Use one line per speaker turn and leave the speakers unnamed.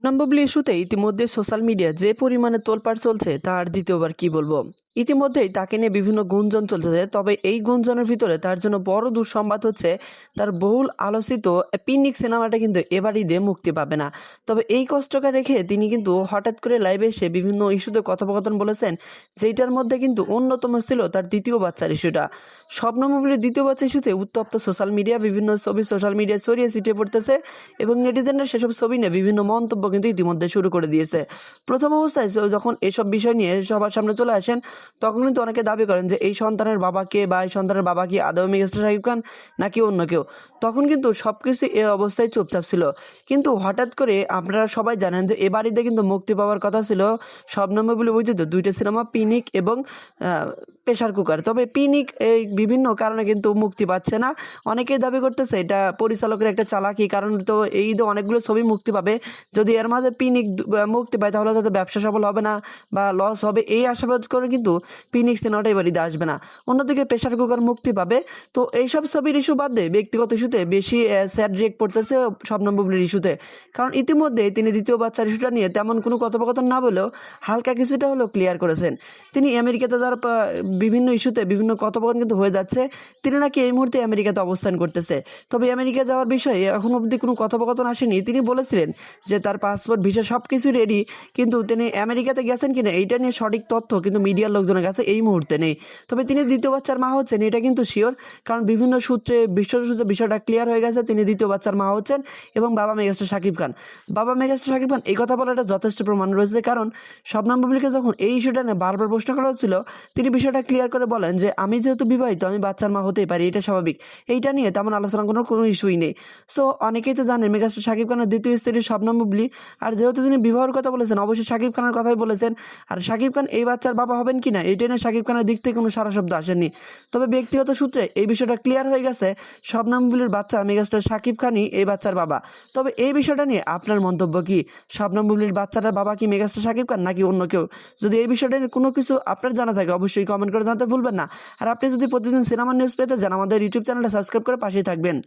নাম্বাবলি ইস্যুতে ইতিমধ্যে social media যে পরিমাণে তোলপাড় চলছে তার দ্বিতীয়বার কি বলবো। ইতিমধ্যেই তাকে নিয়ে বিভিন্ন গুঞ্জন চলতেছে, তবে এই গুঞ্জনের ভিতরে তার জন্য বড় দুঃসংবাদ হচ্ছে তার বহুল আলোচিত পিনিক সিনেমাটা কিন্তু এবার ঈদে মুক্তি পাবে না। তবে এই কষ্টটা রেখে তিনি কিন্তু হঠাৎ করে লাইভে এসে বিভিন্ন ইস্যুতে কথোপকথন বলেছেন, যেটার মধ্যে কিন্তু অন্যতম ছিল তার দ্বিতীয় বাচ্চার ইস্যুটা। স্বপ্ন মুভির দ্বিতীয় বাচ্চা ইস্যুতে উত্তপ্ত সোশ্যাল মিডিয়া, বিভিন্ন ছবি সোশ্যাল মিডিয়ায় ছড়িয়ে ছিটিয়ে পড়তেছে এবং নেটিজেনরা সেসব ছবি নিয়ে বিভিন্ন মন্তব্য কিন্তু ইতিমধ্যে শুরু করে দিয়েছে। প্রথম অবস্থায় যখন এসব বিষয় নিয়ে সবার সামনে চলে আসেন, তখন কিন্তু অনেকে দাবি করেন যে এই সন্তানের বাবা কে, বা এই সন্তানের বাবা কি আদৌ মেগাস্টার শাকিব খান নাকি অন্য কেউ। তখন কিন্তু সব কিছু এ অবস্থায় চুপচাপ ছিল, কিন্তু হঠাৎ করে আপনারা সবাই জানেন যে এ বাড়িতে কিন্তু মুক্তি পাওয়ার কথা ছিল শবনম বুবলি বৈদ্যুৎ দুইটা সিনেমা, পিনিক এবং প্রেশার কুকার। তবে পিনিক এই বিভিন্ন কারণে কিন্তু মুক্তি পাচ্ছে না। অনেকেই দাবি করতেছে এটা পরিচালকের একটা চালাকি, কারণ তো এই ঈদে অনেকগুলো ছবি মুক্তি পাবে, যদি এর মাঝে পিনিক মুক্তি পায় তাহলে তাদের ব্যবসা সফল হবে না বা লস হবে, এই আশাবাদ করে কিন্তু পিনিক সিনেমাটা এবার ঈদে আসবে না। অন্যদিকে প্রেশার কুকার মুক্তি পাবে। তো এইসব ছবির ইস্যু বাদ দিয়ে ব্যক্তিগত ইস্যুতে বেশি স্যাড রিয়েক্ট পড়তেছে শবনম বুবলির ইস্যুতে, কারণ ইতিমধ্যে তিনি দ্বিতীয় বাচ্চার ইস্যুটা নিয়ে তেমন কোনো কথোপকথন না বলেও হালকা কিছুটা হলেও ক্লিয়ার করেছেন। তিনি আমেরিকাতে যার বিভিন্ন ইস্যুতে বিভিন্ন কথোপকথন কিন্তু হয়ে যাচ্ছে, তিনি নাকি এই মুহূর্তে আমেরিকাতে অবস্থান করতেছে। তবে আমেরিকা যাওয়ার বিষয়ে এখন অবধি কোনো কথোপকথন আসেনি। তিনি বলেছিলেন যে তার পাসপোর্ট, ভিসা সব কিছু রেডি, কিন্তু তিনি আমেরিকাতে গেছেন কিনা এইটা নিয়ে সঠিক তথ্য কিন্তু মিডিয়ার লোকজনের কাছে এই মুহূর্তে নেই। তবে তিনি দ্বিতীয় বাচ্চার মা হচ্ছেন এটা কিন্তু শিওর, কারণ বিভিন্ন সূত্রে সূত্রে বিষয়টা ক্লিয়ার হয়ে গেছে, তিনি দ্বিতীয় বাচ্চার মা হচ্ছেন এবং বাবা মেগাস্টার শাকিব খান। বাবা মেগাস্টার শাকিব খান এই কথা বলাটা যথেষ্ট প্রমাণ রয়েছে, কারণ শবনম বুবলিকে যখন এই ইস্যুটা নিয়ে বারবার প্রশ্ন করা হচ্ছিল, তিনি বিষয়টা ক্লিয়ার করে বলেন যে আমি যেহেতু বিবাহিত, আমি বাচ্চার মা হতেই পারি, এটা স্বাভাবিক। এইটা নিয়ে তেমন আলোচনা কোনো ইস্যুই নেই। সো অনেকেই তো জানেন মেগাস্টার শাকিব খানের দ্বিতীয় স্ত্রী শবনম বুবলি, আর যেহেতু তিনি বিবাহের কথা বলেছেন অবশ্যই শাকিব খানের কথাই বলেছেন। আর শাকিব খান এই বাচ্চার বাবা হবেন কিনা এইটা নিয়ে শাকিব খানের দিক থেকে কোনো সারা শব্দ আসেনি। তবে ব্যক্তিগত সূত্রে এই বিষয়টা ক্লিয়ার হয়ে গেছে, শবনম বুবলির বাচ্চা মেগাস্টার শাকিব খানই এই বাচ্চার বাবা। তবে এই বিষয়টা নিয়ে আপনার মন্তব্য কি? শবনম বুবলির বাচ্চাটার বাবা কি মেগাস্টার শাকিব খান নাকি অন্য কেউ? যদি এই বিষয়টা নিয়ে কোনো কিছু আপনার জানা থাকে অবশ্যই কমেন্ট করে জানাতে ভুলবেন না। আর আপনি যদি প্রতিদিন সিনেমা নিউজ পেতে চান আমাদের ইউটিউব চ্যানেলটা সাবস্ক্রাইব করে পাশেই থাকবেন।